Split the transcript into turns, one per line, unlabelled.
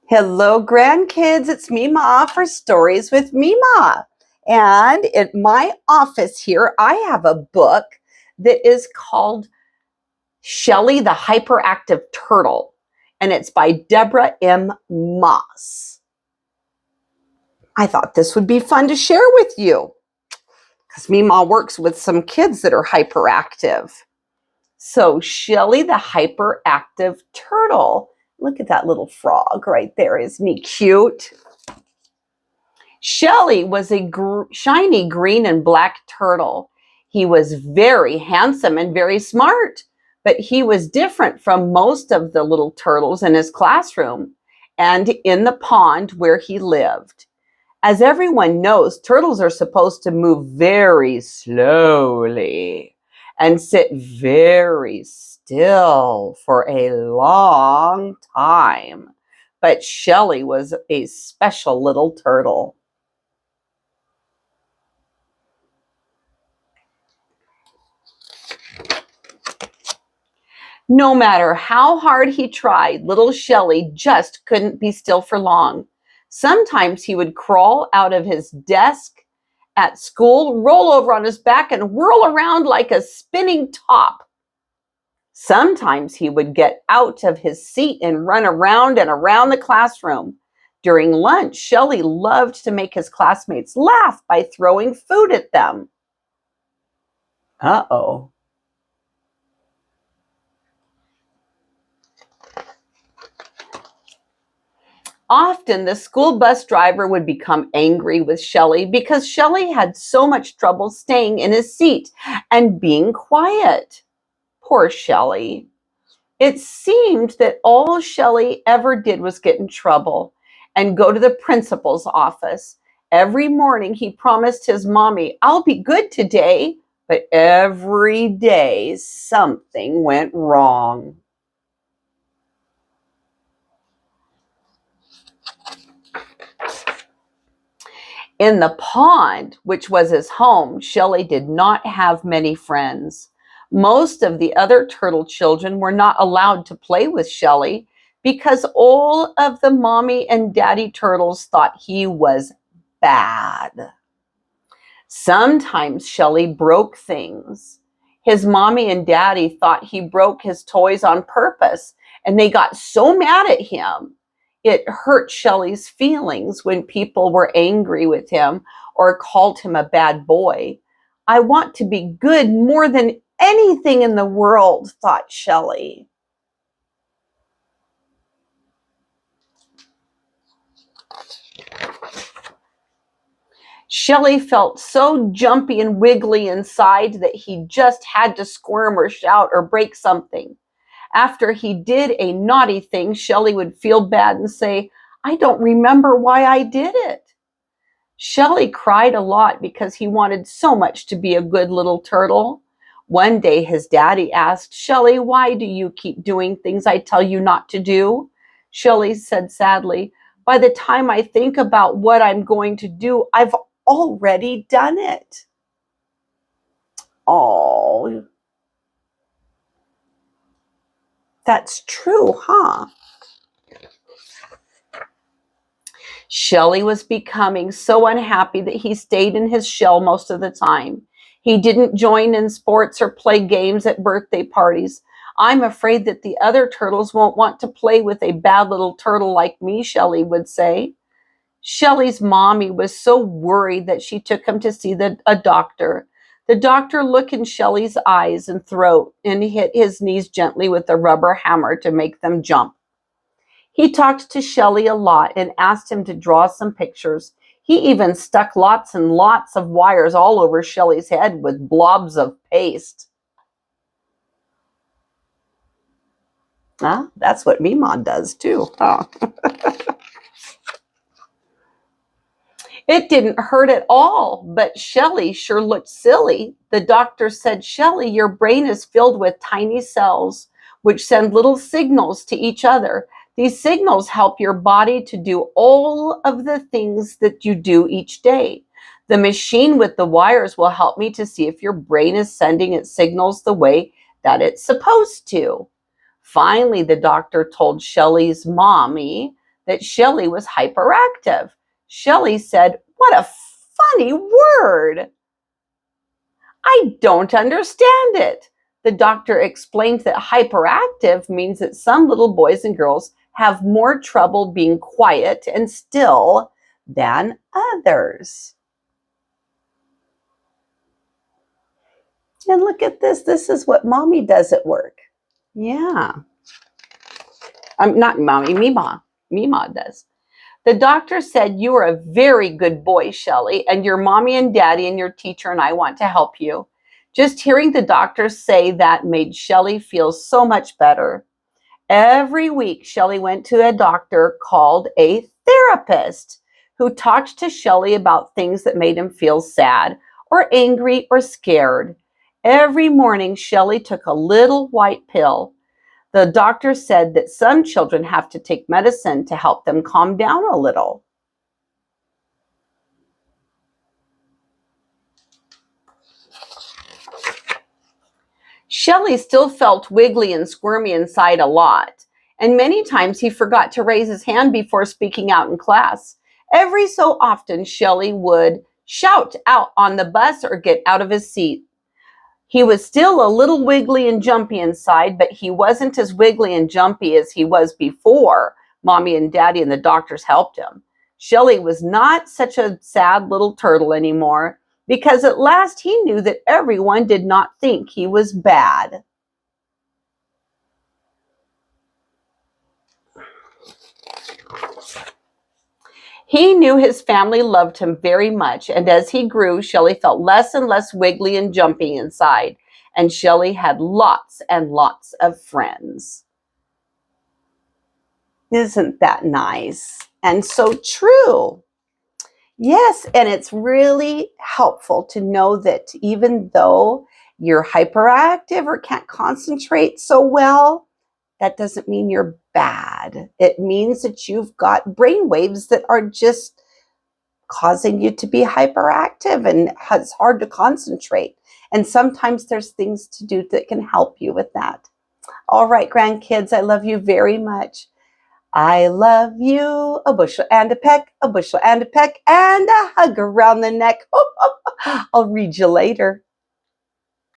Hello, grandkids. It's Mema for Stories with Mema. And in my office here, I have a book that is called Shelley, the Hyperactive Turtle. And it's by Deborah M. Moss. I thought this would be fun to share with you because Mema works with some kids that are hyperactive. So Shelley, the Hyperactive Turtle. Look at that little frog right there. Isn't he cute? Shelley was a shiny green and black turtle. He was very handsome and very smart, but he was different from most of the little turtles in his classroom and in the pond where he lived. As everyone knows, turtles are supposed to move very slowly and sit very still for a long time. But Shelley was a special little turtle. No matter how hard he tried, little Shelley just couldn't be still for long. Sometimes he would crawl out of his desk at school, roll over on his back, and whirl around like a spinning top. Sometimes he would get out of his seat and run around and around the classroom. During lunch, Shelley loved to make his classmates laugh by throwing food at them. Uh-oh. Often the school bus driver would become angry with Shelley because Shelley had so much trouble staying in his seat and being quiet. Poor Shelley. It seemed that all Shelley ever did was get in trouble and go to the principal's office. Every morning he promised his mommy, "I'll be good today," but every day something went wrong. In the pond, which was his home, Shelley did not have many friends. Most of the other turtle children were not allowed to play with Shelley because all of the mommy and daddy turtles thought he was bad. Sometimes Shelley broke things. His mommy and daddy thought he broke his toys on purpose, and they got so mad at him. It hurt Shelley's feelings when people were angry with him or called him a bad boy. "I want to be good more than anything in the world," thought Shelley. Shelley felt so jumpy and wiggly inside that he just had to squirm or shout or break something. After he did a naughty thing, Shelley would feel bad and say, "I don't remember why I did it." Shelley cried a lot because he wanted so much to be a good little turtle. One day his daddy asked, "Shelley, why do you keep doing things I tell you not to do?" Shelley said sadly, "By the time I think about what I'm going to do, I've already done it." Oh, that's true, huh? Shelley was becoming so unhappy that he stayed in his shell most of the time. He didn't join in sports or play games at birthday parties. "I'm afraid that the other turtles won't want to play with a bad little turtle like me," Shelley would say. Shelley's mommy was so worried that she took him to see a doctor. The doctor looked in Shelley's eyes and throat and hit his knees gently with a rubber hammer to make them jump. He talked to Shelley a lot and asked him to draw some pictures. He even stuck lots and lots of wires all over Shelley's head with blobs of paste. That's what Mema does too. Huh? It didn't hurt at all, but Shelley sure looked silly. The doctor said, "Shelley, your brain is filled with tiny cells which send little signals to each other. These signals help your body to do all of the things that you do each day. The machine with the wires will help me to see if your brain is sending its signals the way that it's supposed to." Finally, the doctor told Shelley's mommy that Shelley was hyperactive. Shelley said, "What a funny word. I don't understand it." The doctor explained that hyperactive means that some little boys and girls have more trouble being quiet and still than others. And look at this. This is what mommy does at work. Yeah. Not mommy, Mema. Mema does. The doctor said, "You are a very good boy, Shelley, and your mommy and daddy and your teacher and I want to help you." Just hearing the doctor say that made Shelley feel so much better. Every week, Shelley went to a doctor called a therapist who talked to Shelley about things that made him feel sad or angry or scared. Every morning, Shelley took a little white pill. The doctor said that some children have to take medicine to help them calm down a little. Shelley still felt wiggly and squirmy inside a lot, and many times he forgot to raise his hand before speaking out in class. Every so often, Shelley would shout out on the bus or get out of his seat. He was still a little wiggly and jumpy inside, but he wasn't as wiggly and jumpy as he was before Mommy and Daddy and the doctors helped him. Shelley was not such a sad little turtle anymore because at last he knew that everyone did not think he was bad. He knew his family loved him very much, and as he grew, Shelley felt less and less wiggly and jumpy inside, and Shelley had lots and lots of friends. Isn't that nice? And so true. Yes, and it's really helpful to know that even though you're hyperactive or can't concentrate so well, that doesn't mean you're bad. It means that you've got brain waves that are just causing you to be hyperactive and it's hard to concentrate. And sometimes there's things to do that can help you with that. All right, grandkids, I love you very much. I love you, a bushel and a peck, a bushel and a peck, and a hug around the neck. I'll read you later.